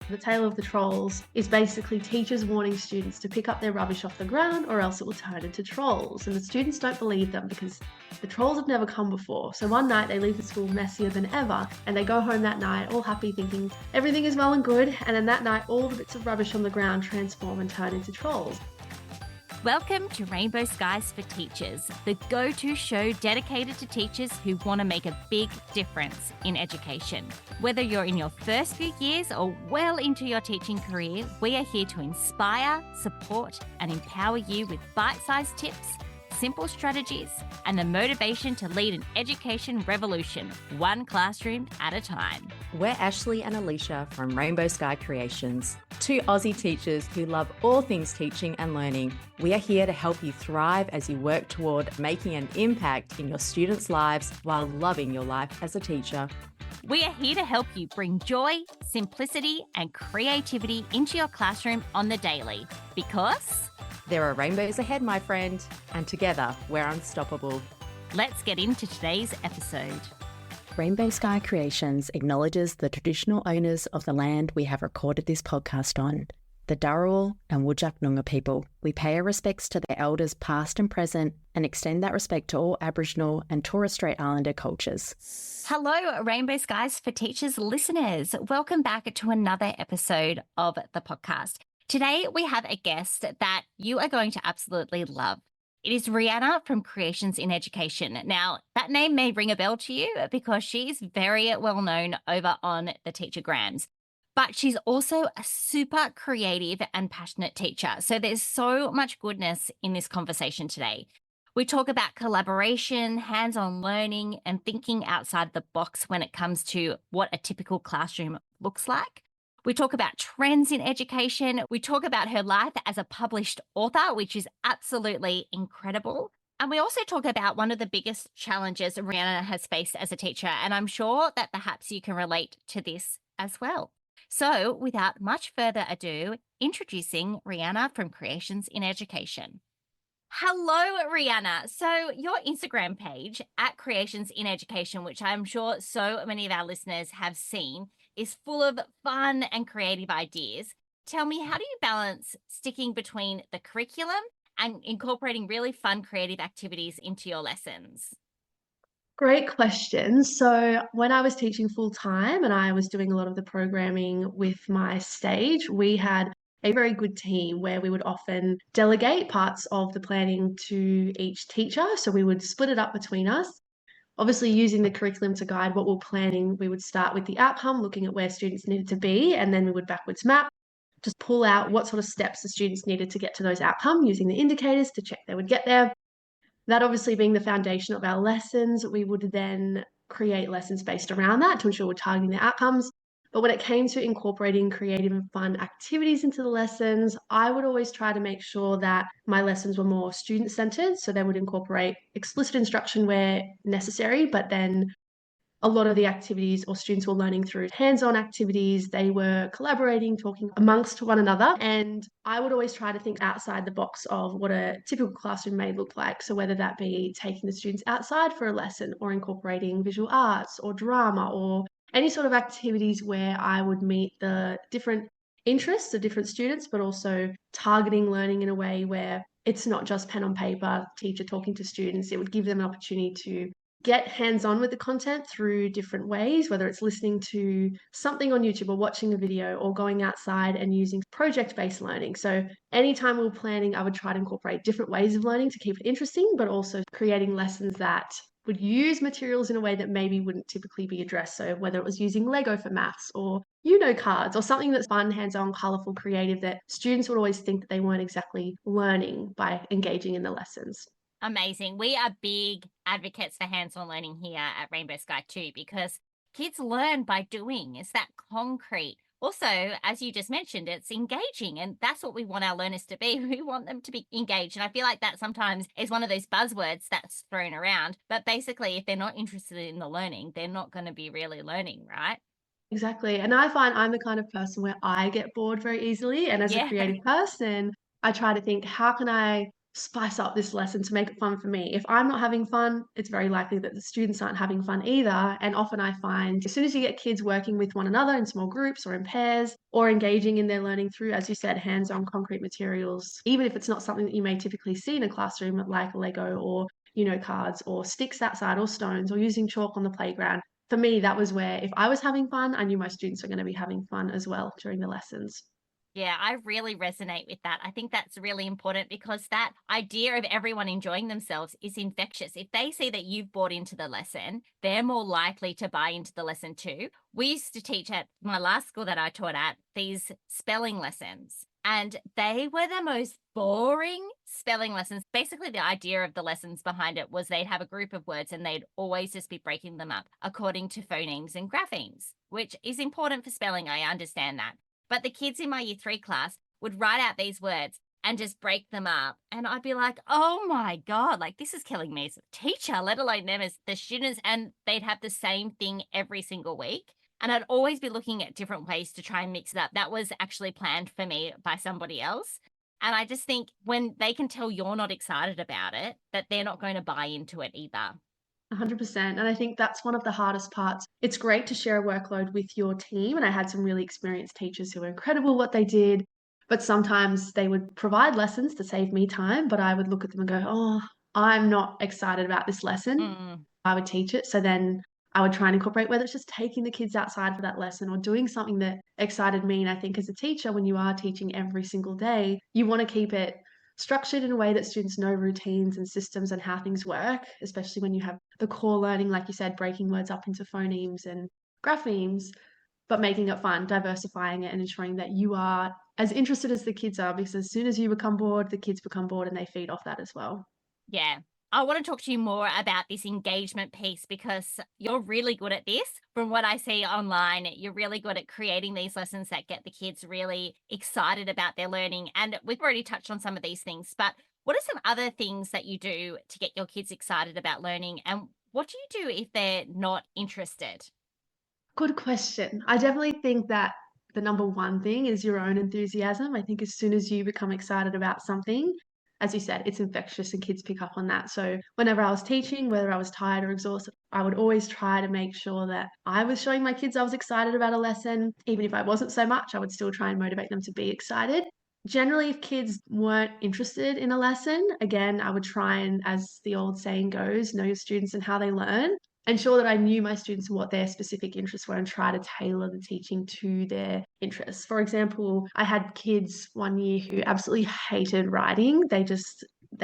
The tale of the trolls is basically teachers warning students to pick up their rubbish off the ground or else it will turn into trolls. And the students don't believe them because the trolls have never come before. So one night they leave the school messier than ever and they go home that night all happy thinking everything is well and good. And then that night all the bits of rubbish on the ground transform and turn into trolls. Welcome to Rainbow Skies for Teachers, the go-to show dedicated to teachers who want to make a big difference in education. Whether you're in your first few years or well into your teaching career, we are here to inspire, support, and empower you with bite-sized tips, simple strategies, and the motivation to lead an education revolution, one classroom at a time. We're Ashley and Alicia from Rainbow Sky Creations, two Aussie teachers who love all things teaching and learning. We are here to help you thrive as you work toward making an impact in your students' lives while loving your life as a teacher. We are here to help you bring joy, simplicity, and creativity into your classroom on the daily, because there are rainbows ahead, my friend, and together we're unstoppable. Let's get into today's episode. Rainbow Sky Creations acknowledges the traditional owners of the land we have recorded this podcast on, the Dharawal and Whadjuk Noongar people. We pay our respects to their elders past and present and extend that respect to all Aboriginal and Torres Strait Islander cultures. Hello, Rainbow Skies for Teachers listeners. Welcome back to another episode of the podcast. Today, we have a guest that you are going to absolutely love. It is Rianna from Creations in Education. Now, that name may ring a bell to you because she's very well known over on the Teachergrams, but she's also a super creative and passionate teacher. So there's so much goodness in this conversation today. We talk about collaboration, hands-on learning, and thinking outside the box when it comes to what a typical classroom looks like. We talk about trends in education. We talk about her life as a published author, which is absolutely incredible. And we also talk about one of the biggest challenges Rianna has faced as a teacher. And I'm sure that perhaps you can relate to this as well. So without much further ado, introducing Rianna from Creations in Education. Hello, Rianna. So your Instagram page at Creations in Education, which I'm sure so many of our listeners have seen, is full of fun and creative ideas. Tell me, how do you balance sticking between the curriculum and incorporating really fun, creative activities into your lessons? Great question. So when I was teaching full time and I was doing a lot of the programming with my stage, we had a very good team where we would often delegate parts of the planning to each teacher. So we would split it up between us. Obviously, using the curriculum to guide what we're planning, we would start with the outcome, looking at where students needed to be, and then we would backwards map, just pull out what sort of steps the students needed to get to those outcomes using the indicators to check they would get there. That obviously being the foundation of our lessons, we would then create lessons based around that to ensure we're targeting the outcomes. But when it came to incorporating creative and fun activities into the lessons, I would always try to make sure that my lessons were more student-centered. So they would incorporate explicit instruction where necessary, but then a lot of the activities or students were learning through hands-on activities. They were collaborating, talking amongst one another. And I would always try to think outside the box of what a typical classroom may look like. So whether that be taking the students outside for a lesson or incorporating visual arts or drama or any sort of activities where I would meet the different interests of different students, but also targeting learning in a way where it's not just pen on paper, teacher talking to students. It would give them an opportunity to get hands-on with the content through different ways, whether it's listening to something on YouTube or watching a video or going outside and using project-based learning. So anytime we were planning, I would try to incorporate different ways of learning to keep it interesting, but also creating lessons that would use materials in a way that maybe wouldn't typically be addressed. So whether it was using Lego for maths or cards or something that's fun, hands-on, colorful, creative that students would always think that they weren't exactly learning by engaging in the lessons. Amazing. We are big advocates for hands-on learning here at Rainbow Sky too, because kids learn by doing. It's that concrete. Also, as you just mentioned, it's engaging, and that's what we want our learners to be. We want them to be engaged. And I feel like that sometimes is one of those buzzwords that's thrown around. But basically, if they're not interested in the learning, they're not going to be really learning, right? Exactly. And I find I'm the kind of person where I get bored very easily. And as a Yeah. creative person, I try to think, how can I spice up this lesson to make it fun for me. If I'm not having fun, it's very likely that the students aren't having fun either. And often I find as soon as you get kids working with one another in small groups or in pairs or engaging in their learning through, as you said, hands-on concrete materials, even if it's not something that you may typically see in a classroom like Lego or, cards or sticks outside or stones or using chalk on the playground. For me, that was where if I was having fun, I knew my students were going to be having fun as well during the lessons. Yeah, I really resonate with that. I think that's really important because that idea of everyone enjoying themselves is infectious. If they see that you've bought into the lesson, they're more likely to buy into the lesson too. We used to teach at my last school that I taught at these spelling lessons, and they were the most boring spelling lessons. Basically, the idea of the lessons behind it was they'd have a group of words and they'd always just be breaking them up according to phonemes and graphemes, which is important for spelling. I understand that. But the kids in my year 3 class would write out these words and just break them up. And I'd be like, oh my God, like this is killing me as a teacher, let alone them as the students. And they'd have the same thing every single week. And I'd always be looking at different ways to try and mix it up. That was actually planned for me by somebody else. And I just think when they can tell you're not excited about it, that they're not going to buy into it either. 100%. And I think that's one of the hardest parts. It's great to share a workload with your team. And I had some really experienced teachers who were incredible what they did. But sometimes they would provide lessons to save me time. But I would look at them and go, oh, I'm not excited about this lesson. Mm. I would teach it. So then I would try and incorporate whether it's just taking the kids outside for that lesson or doing something that excited me. And I think as a teacher, when you are teaching every single day, you want to keep it structured in a way that students know routines and systems and how things work, especially when you have the core learning, like you said, breaking words up into phonemes and graphemes, but making it fun, diversifying it and ensuring that you are as interested as the kids are, because as soon as you become bored, the kids become bored and they feed off that as well. Yeah. I want to talk to you more about this engagement piece because you're really good at this. From what I see online, you're really good at creating these lessons that get the kids really excited about their learning. And we've already touched on some of these things, but what are some other things that you do to get your kids excited about learning? And what do you do if they're not interested? Good question. I definitely think that the number one thing is your own enthusiasm. I think as soon as you become excited about something, as you said, it's infectious and kids pick up on that. So whenever I was teaching, whether I was tired or exhausted, I would always try to make sure that I was showing my kids I was excited about a lesson. Even if I wasn't so much, I would still try and motivate them to be excited. Generally, if kids weren't interested in a lesson, again, I would try and, as the old saying goes, know your students and how they learn. Ensure that I knew my students and what their specific interests were and try to tailor the teaching to their interests. For example, I had kids one year who absolutely hated writing. They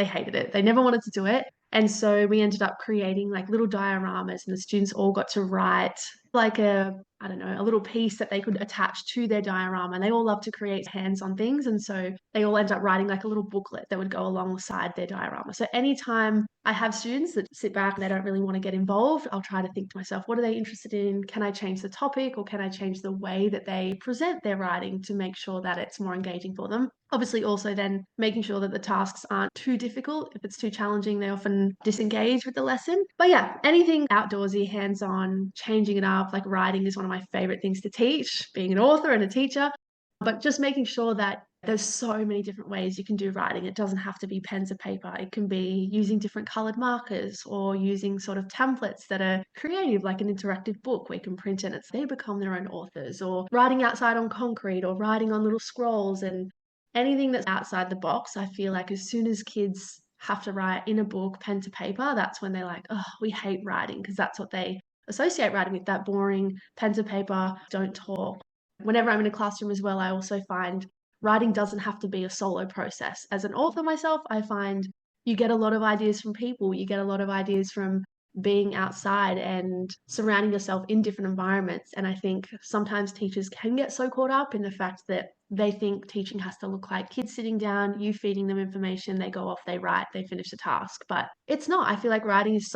hated it. They never wanted to do it. And so we ended up creating like little dioramas and the students all got to write like I don't know, a little piece that they could attach to their diorama. And they all love to create hands-on things. And so they all end up writing like a little booklet that would go alongside their diorama. So anytime I have students that sit back and they don't really want to get involved, I'll try to think to myself, what are they interested in? Can I change the topic or can I change the way that they present their writing to make sure that it's more engaging for them? Obviously, also then making sure that the tasks aren't too difficult. If it's too challenging, they often disengage with the lesson. But yeah, anything outdoorsy, hands-on, changing it up, like writing is one of my favorite things to teach, being an author and a teacher. But just making sure that there's so many different ways you can do writing. It doesn't have to be pens and paper. It can be using different colored markers or using sort of templates that are creative, like an interactive book where you can print it and they become their own authors, or writing outside on concrete or writing on little scrolls and anything that's outside the box. I feel like as soon as kids have to write in a book, pen to paper, that's when they're like, oh, we hate writing, because that's what they associate writing with, that boring pen to paper, don't talk. Whenever I'm in a classroom as well, I also find writing doesn't have to be a solo process. As an author myself, I find you get a lot of ideas from people, you get a lot of ideas from being outside and surrounding yourself in different environments. And I think sometimes teachers can get so caught up in the fact that they think teaching has to look like kids sitting down, you feeding them information, they go off, they write, they finish the task. But it's not. I feel like writing is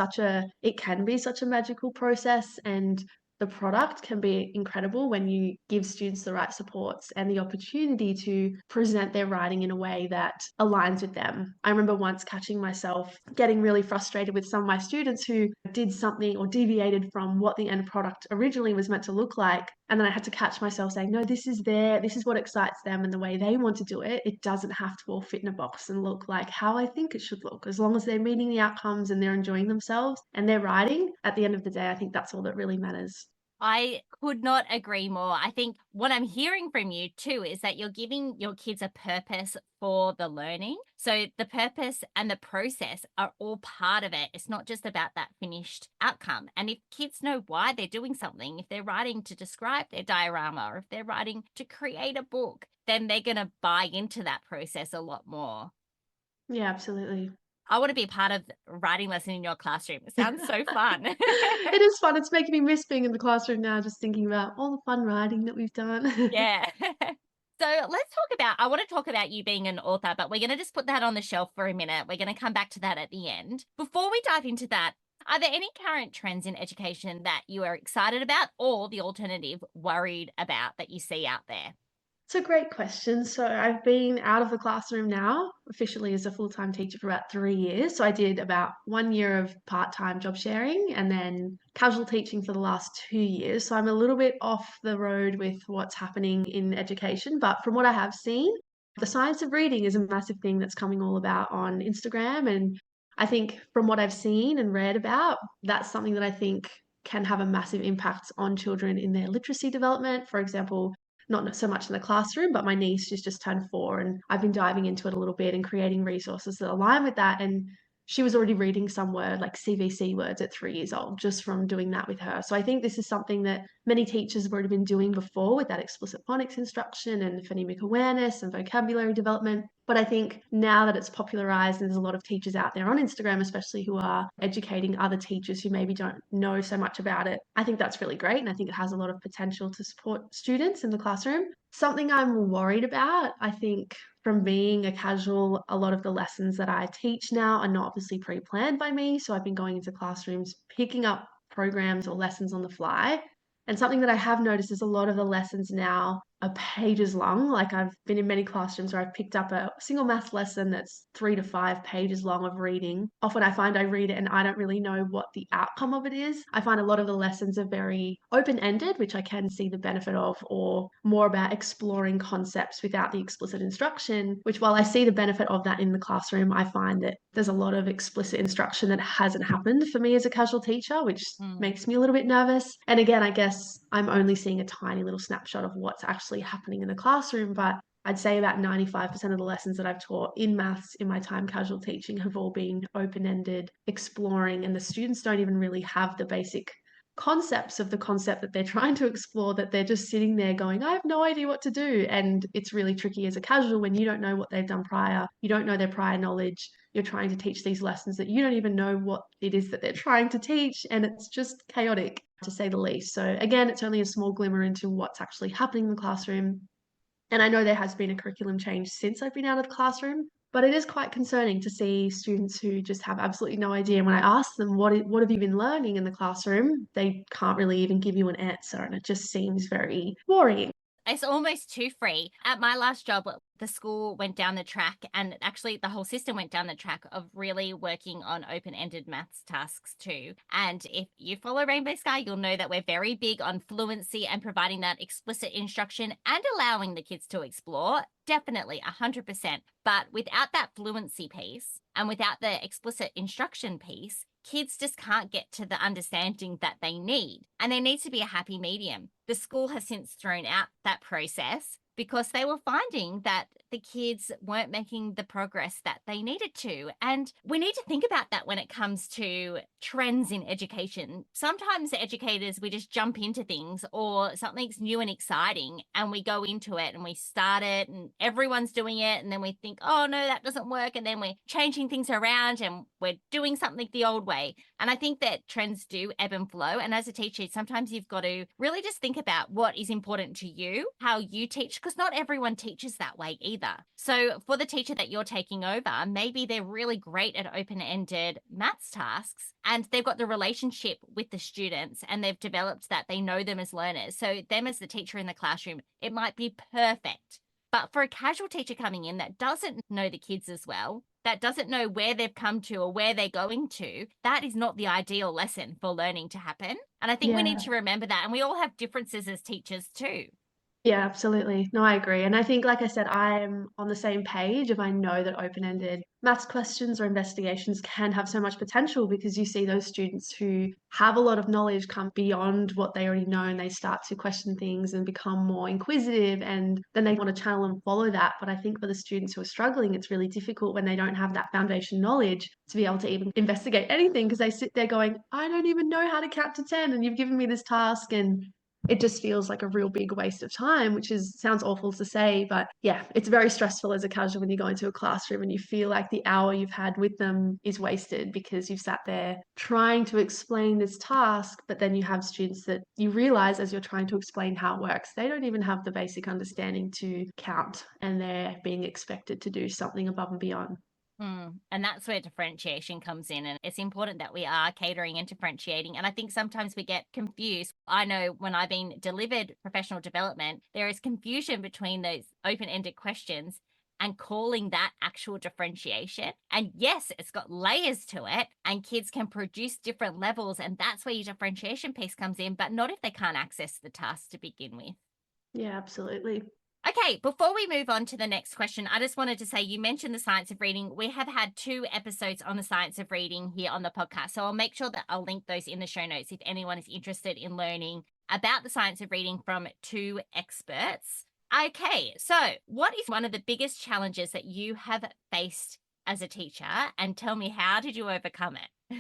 it can be such a magical process, and the product can be incredible when you give students the right supports and the opportunity to present their writing in a way that aligns with them. I remember once catching myself getting really frustrated with some of my students who did something or deviated from what the end product originally was meant to look like. And then I had to catch myself saying, no, this is what excites them and the way they want to do it. It doesn't have to all fit in a box and look like how I think it should look. As long as they're meeting the outcomes and they're enjoying themselves and they're writing, at the end of the day, I think that's all that really matters. I could not agree more. I think what I'm hearing from you too is that you're giving your kids a purpose for the learning. So the purpose and the process are all part of it. It's not just about that finished outcome. And if kids know why they're doing something, if they're writing to describe their diorama or if they're writing to create a book, then they're going to buy into that process a lot more. Yeah, absolutely. I want to be part of writing lesson in your classroom. It sounds so fun. It is fun. It's making me miss being in the classroom now, just thinking about all the fun writing that we've done. Yeah. So I want to talk about you being an author, but we're going to just put that on the shelf for a minute. We're going to come back to that at the end. Before we dive into that, are there any current trends in education that you are excited about or the alternative worried about that you see out there? It's a great question. So I've been out of the classroom now, officially as a full-time teacher for about 3 years. So I did about 1 year of part-time job sharing and then casual teaching for the last 2 years. So I'm a little bit off the road with what's happening in education. But from what I have seen, the science of reading is a massive thing that's coming all about on Instagram. And I think from what I've seen and read about, that's something that I think can have a massive impact on children in their literacy development. For example, not so much in the classroom, but my niece, she's just turned 4, and I've been diving into it a little bit and creating resources that align with that. And she was already reading some word like CVC words at 3 years old just from doing that with her. So I think this is something that many teachers have already been doing before with that explicit phonics instruction and phonemic awareness and vocabulary development. But I think now that it's popularized and there's a lot of teachers out there on Instagram, especially who are educating other teachers who maybe don't know so much about it, I think that's really great. And I think it has a lot of potential to support students in the classroom. Something I'm worried about, I think, from being a casual, a lot of the lessons that I teach now are not obviously pre-planned by me. So I've been going into classrooms, picking up programs or lessons on the fly. And something that I have noticed is a lot of the lessons now are pages long. Like I've been in many classrooms where I've picked up a single math lesson that's 3 to 5 pages long of reading. Often I find I read it and I don't really know what the outcome of it is. I find a lot of the lessons are very open-ended, which I can see the benefit of, or more about exploring concepts without the explicit instruction, which while I see the benefit of that in the classroom, I find that there's a lot of explicit instruction that hasn't happened for me as a casual teacher, which makes me a little bit nervous. And again, I guess I'm only seeing a tiny little snapshot of what's actually happening in the classroom, but I'd say about 95% of the lessons that I've taught in maths in my time casual teaching have all been open-ended, exploring, and the students don't even really have the basic concepts of the concept that they're trying to explore, that they're just sitting there going, I have no idea what to do. And it's really tricky as a casual when you don't know what they've done prior, you don't know their prior knowledge, you're trying to teach these lessons that you don't even know what it is that they're trying to teach, and it's just chaotic to say the least. So again, it's only a small glimmer into what's actually happening in the classroom. And I know there has been a curriculum change since I've been out of the classroom, but it is quite concerning to see students who just have absolutely no idea. And when I ask them, what have you been learning in the classroom? They can't really even give you an answer. And it just seems very worrying. It's almost too free. At my last job, the school went down the track, and actually the whole system went down the track of really working on open-ended maths tasks too. And if you follow Rainbow Sky, you'll know that we're very big on fluency and providing that explicit instruction and allowing the kids to explore. Definitely 100%. But without that fluency piece and without the explicit instruction piece, kids just can't get to the understanding that they need. And there needs to be a happy medium. The school has since thrown out that process because they were finding that the kids weren't making the progress that they needed to. And we need to think about that when it comes to trends in education. Sometimes educators, we just jump into things, or something's new and exciting and we go into it and we start it and everyone's doing it. And then we think, oh no, that doesn't work. And then we're changing things around and we're doing something the old way. And I think that trends do ebb and flow. And as a teacher, sometimes you've got to really just think about what is important to you, how you teach, because not everyone teaches that way either. So for the teacher that you're taking over, maybe they're really great at open-ended maths tasks and they've got the relationship with the students and they've developed that, they know them as learners. So them as the teacher in the classroom, it might be perfect But for a casual teacher coming in that doesn't know the kids as well, that doesn't know where they've come to or where they're going to, that is not the ideal lesson for learning to happen. And I think we need Yeah. to remember that. And we all have differences as teachers too. Yeah, absolutely. No, I agree. And I think, like I said, I'm on the same page if I know that open-ended maths questions or investigations can have so much potential because you see those students who have a lot of knowledge come beyond what they already know and they start to question things and become more inquisitive and then they want to channel and follow that. But I think for the students who are struggling, it's really difficult when they don't have that foundation knowledge to be able to even investigate anything because they sit there going, I don't even know how to count to 10 and you've given me this task and it just feels like a real big waste of time, which is sounds awful to say, but yeah, it's very stressful as a casual when you go into a classroom and you feel like the hour you've had with them is wasted because you've sat there trying to explain this task, but then you have students that you realize as you're trying to explain how it works, they don't even have the basic understanding to count and they're being expected to do something above and beyond. And that's where differentiation comes in. And it's important that we are catering and differentiating. And I think sometimes we get confused. I know when I've been delivered professional development, there is confusion between those open ended questions and calling that actual differentiation. And yes, it's got layers to it, and kids can produce different levels. And that's where your differentiation piece comes in, but not if they can't access the task to begin with. Yeah, absolutely. Okay, before we move on to the next question, I just wanted to say you mentioned the science of reading. We have had 2 episodes on the science of reading here on the podcast. So I'll make sure that I'll link those in the show notes if anyone is interested in learning about the science of reading from 2 experts. Okay, so what is one of the biggest challenges that you have faced as a teacher? And tell me, how did you overcome it?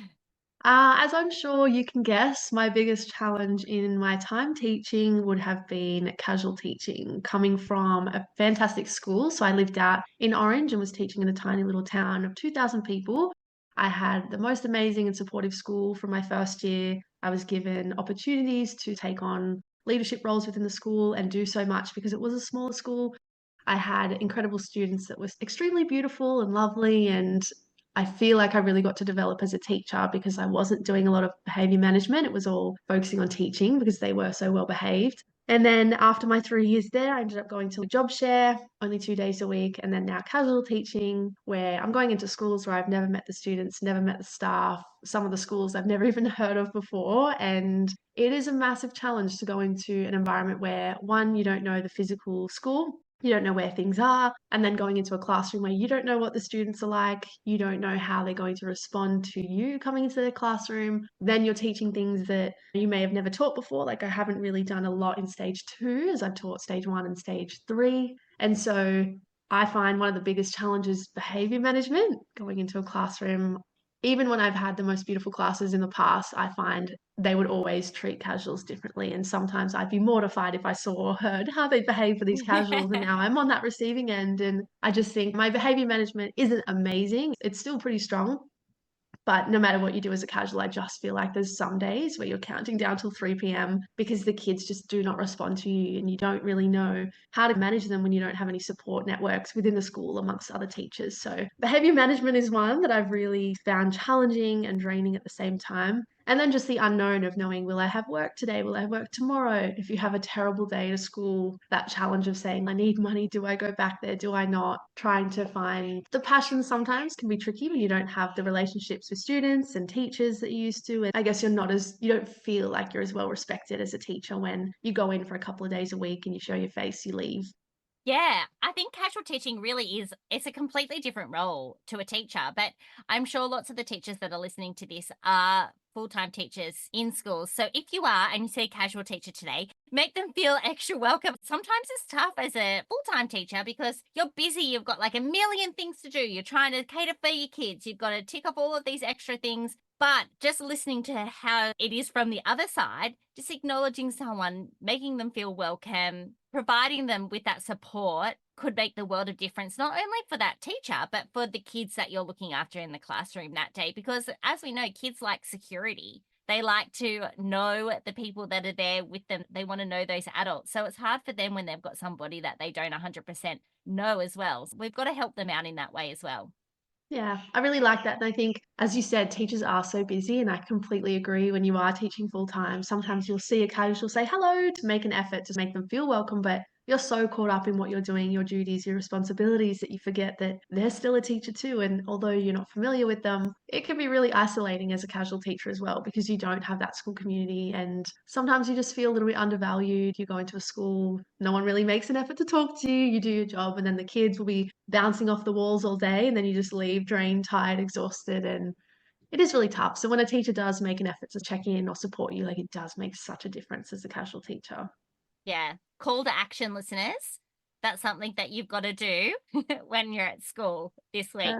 As I'm sure you can guess, my biggest challenge in my time teaching would have been casual teaching, coming from a fantastic school. So I lived out in Orange and was teaching in a tiny little town of 2,000 people. I had the most amazing and supportive school from my first year. I was given opportunities to take on leadership roles within the school and do so much because it was a smaller school. I had incredible students that were extremely beautiful and lovely and I feel like I really got to develop as a teacher because I wasn't doing a lot of behavior management. It was all focusing on teaching because they were so well behaved. And then after my 3 years there, I ended up going to a job share, only 2 days a week, and then now casual teaching, where I'm going into schools where I've never met the students, never met the staff, some of the schools I've never even heard of before. And it is a massive challenge to go into an environment where, one, you don't know the physical school, you don't know where things are, and then going into a classroom where you don't know what the students are like, you don't know how they're going to respond to you coming into their classroom. Then you're teaching things that you may have never taught before. Like I haven't really done a lot in stage 2 as I've taught stage 1 and stage 3. And so I find one of the biggest challenges behavior management going into a classroom. Even when I've had the most beautiful classes in the past, I find they would always treat casuals differently. And sometimes I'd be mortified if I saw or heard how they behave for these casuals. And now I'm on that receiving end. And I just think my behavior management isn't amazing. It's still pretty strong. But no matter what you do as a casual, I just feel like there's some days where you're counting down till 3 p.m. because the kids just do not respond to you and you don't really know how to manage them when you don't have any support networks within the school amongst other teachers. So behavior management is one that I've really found challenging and draining at the same time. And then just the unknown of knowing, will I have work today? Will I have work tomorrow? If you have a terrible day at school, that challenge of saying, I need money. Do I go back there? Do I not? Trying to find the passion sometimes can be tricky when you don't have the relationships with students and teachers that you used to. And I guess you don't feel like you're as well respected as a teacher when you go in for a couple of days a week and you show your face, you leave. Yeah, I think casual teaching really is, it's a completely different role to a teacher, but I'm sure lots of the teachers that are listening to this are full-time teachers in schools. So if you are and you see a casual teacher today, make them feel extra welcome. Sometimes it's tough as a full-time teacher because you're busy, you've got like a million things to do. You're trying to cater for your kids, you've got to tick off all of these extra things. But just listening to how it is from the other side, just acknowledging someone, making them feel welcome, providing them with that support could make the world of difference, not only for that teacher, but for the kids that you're looking after in the classroom that day. Because as we know, kids like security. They like to know the people that are there with them. They want to know those adults. So it's hard for them when they've got somebody that they don't 100% know as well. So we've got to help them out in that way as well. Yeah, I really like that. And I think, as you said, teachers are so busy, and I completely agree. When you are teaching full time, sometimes you'll see a casual say hello to make an effort to make them feel welcome. But you're so caught up in what you're doing, your duties, your responsibilities, that you forget that they're still a teacher too. And although you're not familiar with them, it can be really isolating as a casual teacher as well, because you don't have that school community. And sometimes you just feel a little bit undervalued. You go into a school, no one really makes an effort to talk to you. You do your job, and then the kids will be bouncing off the walls all day. And then you just leave drained, tired, exhausted. And it is really tough. So when a teacher does make an effort to check in or support you, like, it does make such a difference as a casual teacher. Yeah. Call to action, listeners. That's something that you've got to do when you're at school this week.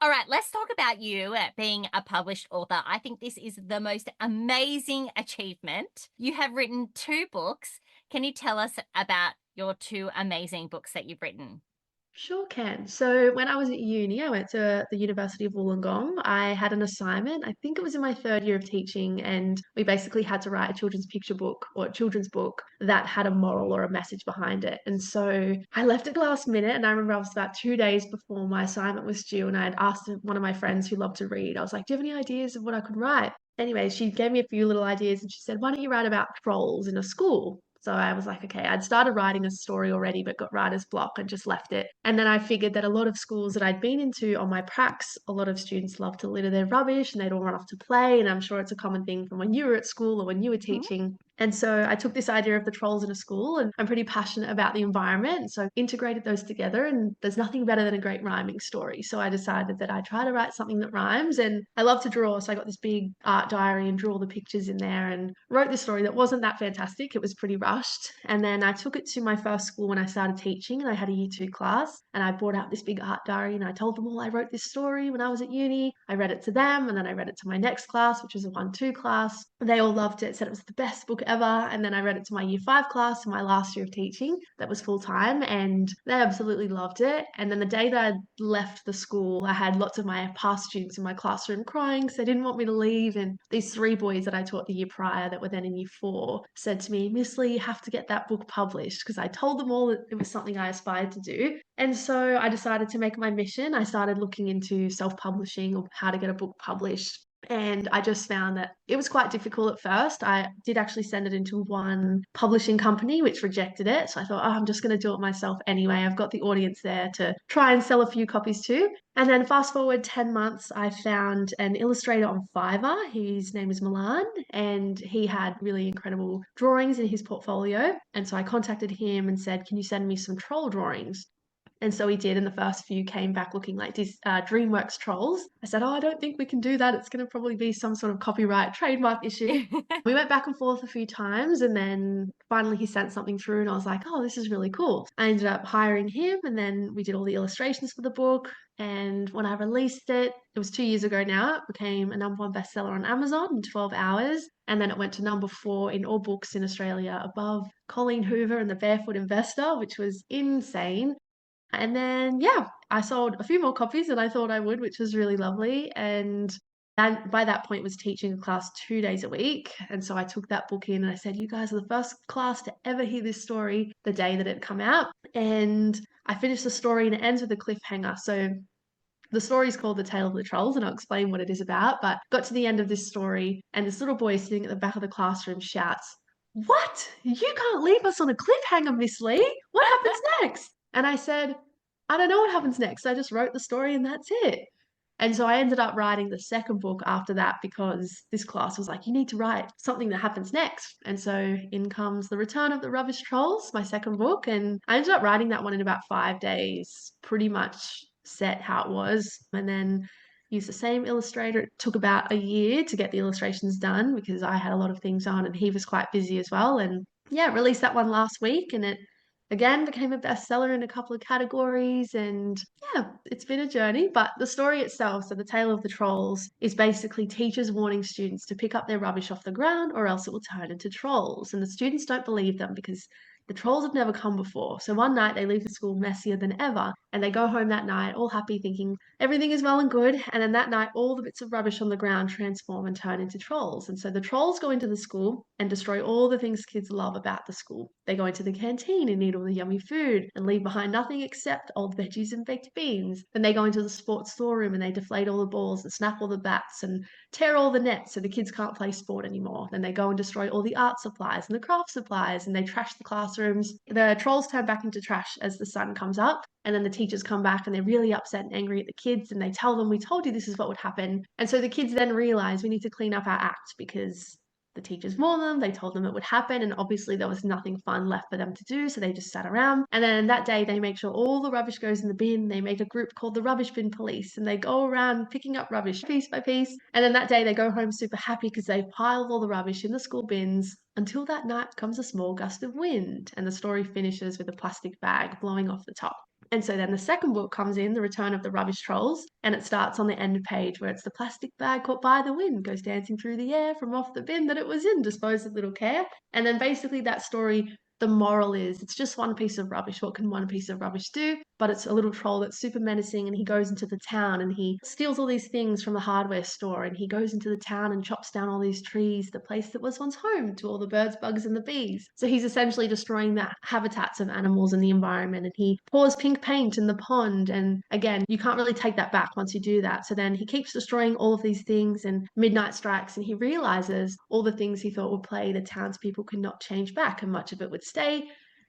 All right, let's talk about you being a published author. I think this is the most amazing achievement. You have written 2 books. Can you tell us about your 2 amazing books that you've written? Sure can. So when I was at uni, I went to the University of Wollongong. I had an assignment. I think it was in my third year of teaching, and we basically had to write a children's picture book or a children's book that had a moral or a message behind it. And so I left it last minute, and I remember I was about 2 days before my assignment was due, and I had asked one of my friends who loved to read. I was like, "Do you have any ideas of what I could write?" Anyway, she gave me a few little ideas, and she said, "Why don't you write about trolls in a school?" So I was like, okay, I'd started writing a story already, but got writer's block and just left it. And then I figured that a lot of schools that I'd been into on my pracs, a lot of students love to litter their rubbish and they'd all run off to play. And I'm sure it's a common thing from when you were at school or when you were Mhm. teaching. And so I took this idea of the trolls in a school, and I'm pretty passionate about the environment. So I integrated those together, and there's nothing better than a great rhyming story. So I decided that I'd try to write something that rhymes, and I love to draw. So I got this big art diary and drew all the pictures in there and wrote this story that wasn't that fantastic. It was pretty rushed. And then I took it to my first school when I started teaching, and I had a year 2 class, and I brought out this big art diary and I told them all I wrote this story when I was at uni. I read it to them, and then I read it to my next class, which was a 1-2 class. They all loved it, said it was the best book ever. And then I read it to my year 5 class in my last year of teaching that was full time, and they absolutely loved it. And then the day that I left the school, I had lots of my past students in my classroom crying because they didn't want me to leave. And these 3 boys that I taught the year prior that were then in year 4 said to me, "Miss Lee, you have to get that book published," because I told them all that it was something I aspired to do. And so I decided to make my mission. I started looking into self-publishing or how to get a book published. And I just found that it was quite difficult at first. I did actually send it into one publishing company, which rejected it. So I thought, oh, I'm just going to do it myself anyway. I've got the audience there to try and sell a few copies too. And then fast forward 10 months, I found an illustrator on Fiverr. His name is Milan, and he had really incredible drawings in his portfolio. And so I contacted him and said, "Can you send me some troll drawings?" And so he did, and the first few came back looking like these DreamWorks trolls. I said, "Oh, I don't think we can do that. It's going to probably be some sort of copyright trademark issue." We went back and forth a few times, and then finally he sent something through, and I was like, "Oh, this is really cool." I ended up hiring him, and then we did all the illustrations for the book. And when I released it, it was 2 years ago now, it became a #1 bestseller on Amazon in 12 hours. And then it went to #4 in all books in Australia, above Colleen Hoover and the Barefoot Investor, which was insane. And then, yeah, I sold a few more copies than I thought I would, which was really lovely. And by that point was teaching a class 2 days a week. And so I took that book in and I said, "You guys are the first class to ever hear this story the day that it come out." And I finished the story and it ends with a cliffhanger. So the story is called The Tale of the Trolls, and I'll explain what it is about. But got to the end of this story, and this little boy sitting at the back of the classroom shouts, "What? You can't leave us on a cliffhanger, Miss Lee. What happens next?" And I said, "I don't know what happens next. I just wrote the story and that's it." And so I ended up writing the second book after that, because this class was like, "You need to write something that happens next." And so in comes The Return of the Rubbish Trolls, my second book. And I ended up writing that one in about 5 days, pretty much set how it was. And then used the same illustrator. It took about a year to get the illustrations done because I had a lot of things on and he was quite busy as well. And yeah, released that one last week, and it again became a bestseller in a couple of categories. And yeah, it's been a journey. But the story itself, so The Tale of the Trolls, is basically teachers warning students to pick up their rubbish off the ground or else it will turn into trolls. And the students don't believe them because the trolls have never come before. So one night they leave the school messier than ever, And they go home that night all happy, thinking everything is well and good. And then that night, all the bits of rubbish on the ground transform and turn into trolls. And so the trolls go into the school and destroy all the things kids love about the school. They go into the canteen and eat all the yummy food and leave behind nothing except old veggies and baked beans. Then they go into the sports storeroom and they deflate all the balls and snap all the bats and tear all the nets so the kids can't play sport anymore. Then they go and destroy all the art supplies and the craft supplies and they trash the classrooms. The trolls turn back into trash as the sun comes up. And then the teachers come back and they're really upset and angry at the kids and they tell them, we told you this is what would happen. And so the kids then realize we need to clean up our act because the teachers warned them, they told them it would happen, and obviously there was nothing fun left for them to do, so they just sat around. And then that day they make sure all the rubbish goes in the bin. They make a group called the Rubbish Bin Police, and they go around picking up rubbish piece by piece. And then that day they go home super happy because they've piled all the rubbish in the school bins until that night comes a small gust of wind, and the story finishes with a plastic bag blowing off the top. And so then the second book comes in, The Return of the Rubbish Trolls, and it starts on the end page where it's the plastic bag caught by the wind, goes dancing through the air from off the bin that it was in, disposed with little care. And then basically that story, the moral is it's just one piece of rubbish. What can one piece of rubbish do? But it's a little troll that's super menacing, and he goes into the town and he steals all these things from the hardware store, and he goes into the town and chops down all these trees, the place that was once home to all the birds, bugs, and the bees. So he's essentially destroying the habitats of animals and the environment, and he pours pink paint in the pond. And again, you can't really take that back once you do that. So then he keeps destroying all of these things, and midnight strikes, and he realizes all the things he thought would play, the townspeople could not change back, and much of it would stay.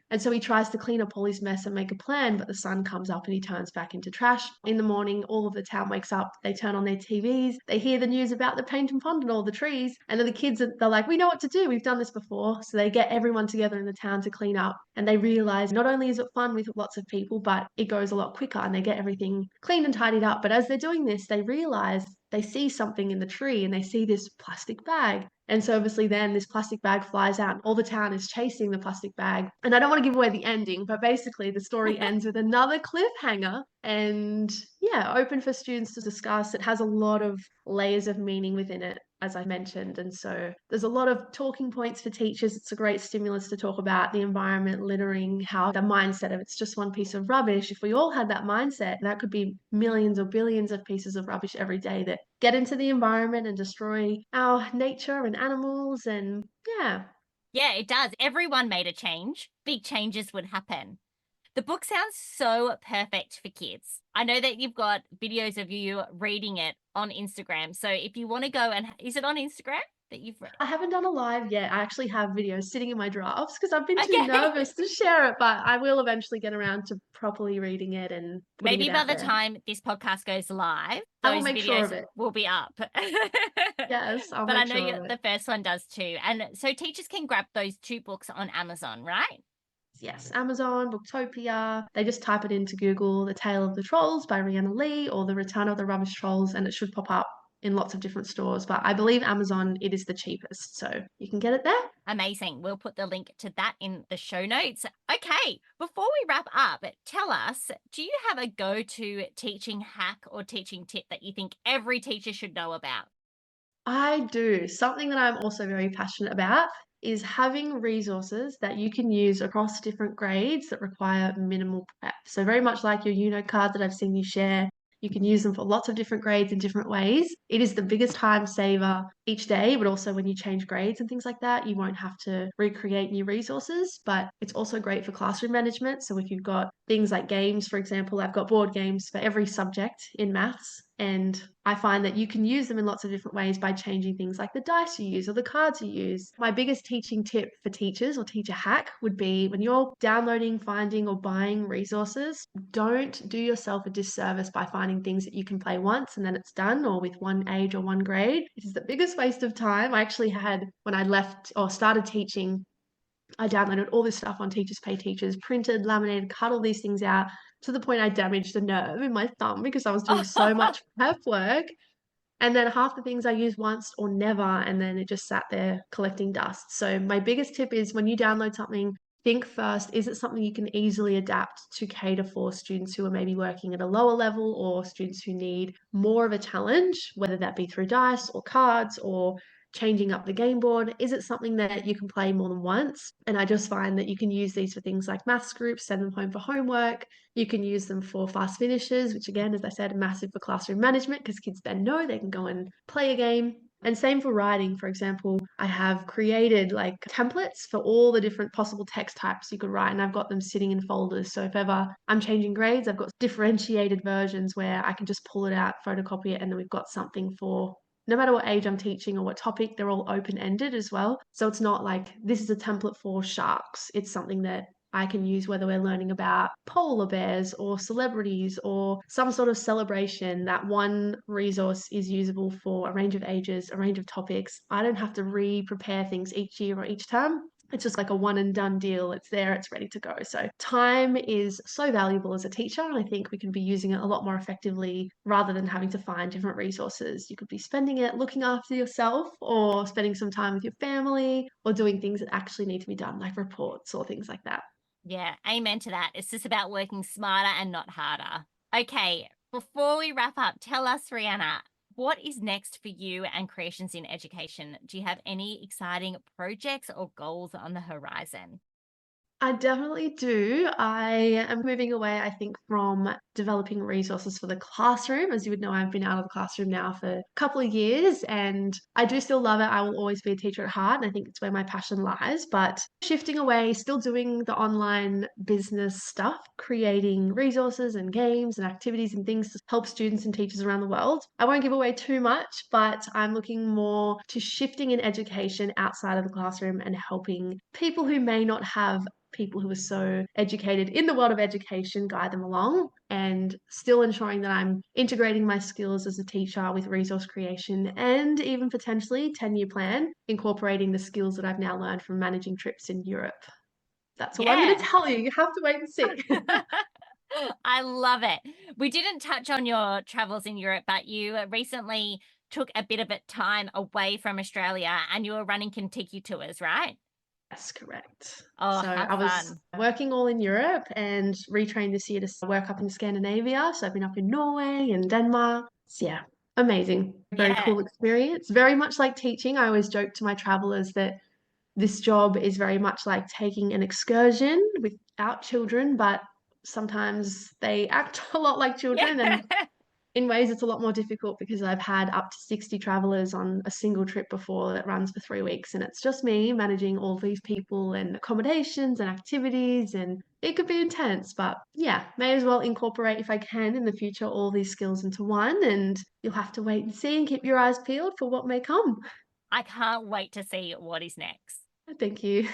And so he tries to clean up all his mess and make a plan, but the sun comes up and he turns back into trash. In the morning, all of the town wakes up, they turn on their TVs, they hear the news about the paint and pond and all the trees, and then the kids, they're like, we know what to do, we've done this before. So they get everyone together in the town to clean up, and they realize not only is it fun with lots of people, but it goes a lot quicker and they get everything cleaned and tidied up. But as they're doing this, they realize they see something in the tree and they see this plastic bag. And so obviously then this plastic bag flies out and all the town is chasing the plastic bag. And I don't want to give away the ending, but basically the story ends with another cliffhanger and yeah, open for students to discuss. It has a lot of layers of meaning within it, as I mentioned. And so there's a lot of talking points for teachers. It's a great stimulus to talk about the environment, littering, how the mindset of it's just one piece of rubbish. If we all had that mindset, that could be millions or billions of pieces of rubbish every day that get into the environment and destroy our nature and animals. And yeah. Yeah, it does. Everyone made a change. Big changes would happen. The book sounds so perfect for kids. I know that you've got videos of you reading it on Instagram. So if you want to go and is it on Instagram that you've read? I haven't done a live yet. I actually have videos sitting in my drafts because I've been too Okay. nervous to share it, but I will eventually get around to properly reading it and putting Maybe it by out the there. time this podcast goes live, I will those make sure videos of it. will be up. Yes, I'll But I make know sure of it. the first one does too. And so teachers can grab those two books on Amazon, right? Yes, Amazon, Booktopia. They just type it into Google, The Tale of the Trolls by Rianna Lee or The Return of the Rubbish Trolls, and it should pop up in lots of different stores. But I believe Amazon, it is the cheapest, so you can get it there. Amazing. We'll put the link to that in the show notes. Okay, before we wrap up, tell us, do you have a go-to teaching hack or teaching tip that you think every teacher should know about? I do. Something that I'm also very passionate about is having resources that you can use across different grades that require minimal prep. So very much like your card that I've seen you share, you can use them for lots of different grades in different ways. It is the biggest time saver each day, but also when you change grades and things like that, you won't have to recreate new resources. But it's also great for classroom management. So if you've got things like games, for example, I've got board games for every subject in maths. And I find that you can use them in lots of different ways by changing things like the dice you use or the cards you use. My biggest teaching tip for teachers or teacher hack would be when you're downloading, finding, or buying resources, don't do yourself a disservice by finding things that you can play once and then it's done, or with one age or one grade. It is the biggest waste of time. I actually had, when I left or started teaching, I downloaded all this stuff on Teachers Pay Teachers, printed, laminated, cut all these things out to the point I damaged the nerve in my thumb because I was doing so much prep work. And then half the things I use once or never, and then it just sat there collecting dust. So my biggest tip is when you download something, think first, is it something you can easily adapt to cater for students who are maybe working at a lower level or students who need more of a challenge, whether that be through dice or cards or changing up the game board? Is it something that you can play more than once? And I just find that you can use these for things like maths groups, send them home for homework. You can use them for fast finishes, which again, as I said, are massive for classroom management because kids then know they can go and play a game. And same for writing. For example, I have created like templates for all the different possible text types you could write, and I've got them sitting in folders. So if ever I'm changing grades, I've got differentiated versions where I can just pull it out, photocopy it, and then we've got something for no matter what age I'm teaching or what topic, they're all open-ended as well. So it's not like this is a template for sharks. It's something that I can use whether we're learning about polar bears or celebrities or some sort of celebration. That one resource is usable for a range of ages, a range of topics. I don't have to re-prepare things each year or each term. It's just like a one and done deal. It's there, it's ready to go. So time is so valuable as a teacher, and I think we can be using it a lot more effectively rather than having to find different resources. You could be spending it looking after yourself or spending some time with your family or doing things that actually need to be done, like reports or things like that. Yeah, amen to that. It's just about working smarter and not harder. Okay, before we wrap up, tell us, Rianna, what is next for you and Creations in Education? Do you have any exciting projects or goals on the horizon? I definitely do. I am moving away, I think, from developing resources for the classroom. As you would know, I've been out of the classroom now for a couple of years and I do still love it. I will always be a teacher at heart, and I think it's where my passion lies. But shifting away, still doing the online business stuff, creating resources and games and activities and things to help students and teachers around the world. I won't give away too much, but I'm looking more to shifting in education outside of the classroom and helping people who may not have people who are so educated in the world of education guide them along, and still ensuring that I'm integrating my skills as a teacher with resource creation and even potentially 10-year plan, incorporating the skills that I've now learned from managing trips in Europe. That's all I'm going to Yeah. tell you. You have to wait and see. I love it. We didn't touch on your travels in Europe, but you recently took a bit of a time away from Australia and you were running Kentucky tours, right? That's correct. Oh, So how I was fun. working all in Europe and retrained this year to work up in Scandinavia. So I've been up in Norway and Denmark. So yeah, amazing. Very Yeah. cool experience. Very much like teaching. I always joke to my travelers that this job is very much like taking an excursion without children, but sometimes they act a lot like Yeah. children, and in ways it's a lot more difficult because I've had up to 60 travelers on a single trip before that runs for 3 weeks, and it's just me managing all these people and accommodations and activities, and it could be intense. But yeah, may as well incorporate, if I can in the future, all these skills into one, and you'll have to wait and see and keep your eyes peeled for what may come. I can't wait to see what is next. Thank you.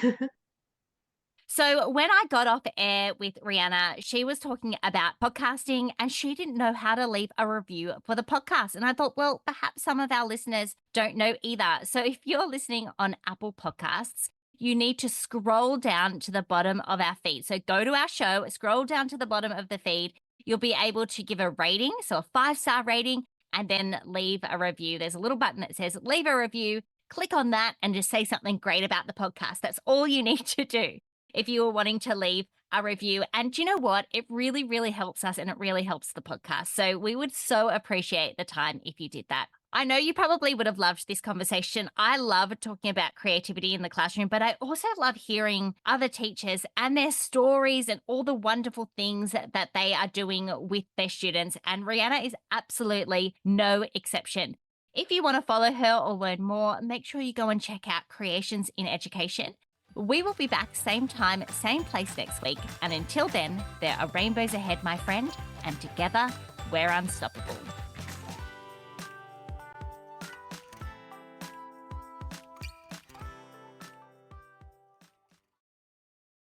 So, when I got off air with Rianna, she was talking about podcasting and she didn't know how to leave a review for the podcast. And I thought, well, perhaps some of our listeners don't know either. So, if you're listening on Apple Podcasts, you need to scroll down to the bottom of our feed. So, go to our show, scroll down to the bottom of the feed. You'll be able to give a rating, so a 5-star rating, and then leave a review. There's a little button that says leave a review. Click on that and just say something great about the podcast. That's all you need to do if you were wanting to leave a review. And do you know what? It really, really helps us and it really helps the podcast. So we would so appreciate the time if you did that. I know you probably would have loved this conversation. I love talking about creativity in the classroom, but I also love hearing other teachers and their stories and all the wonderful things that they are doing with their students. And Rianna is absolutely no exception. If you want to follow her or learn more, make sure you go and check out Creations in Education. We will be back same time, same place next week. And until then, there are rainbows ahead, my friend. And together, we're unstoppable.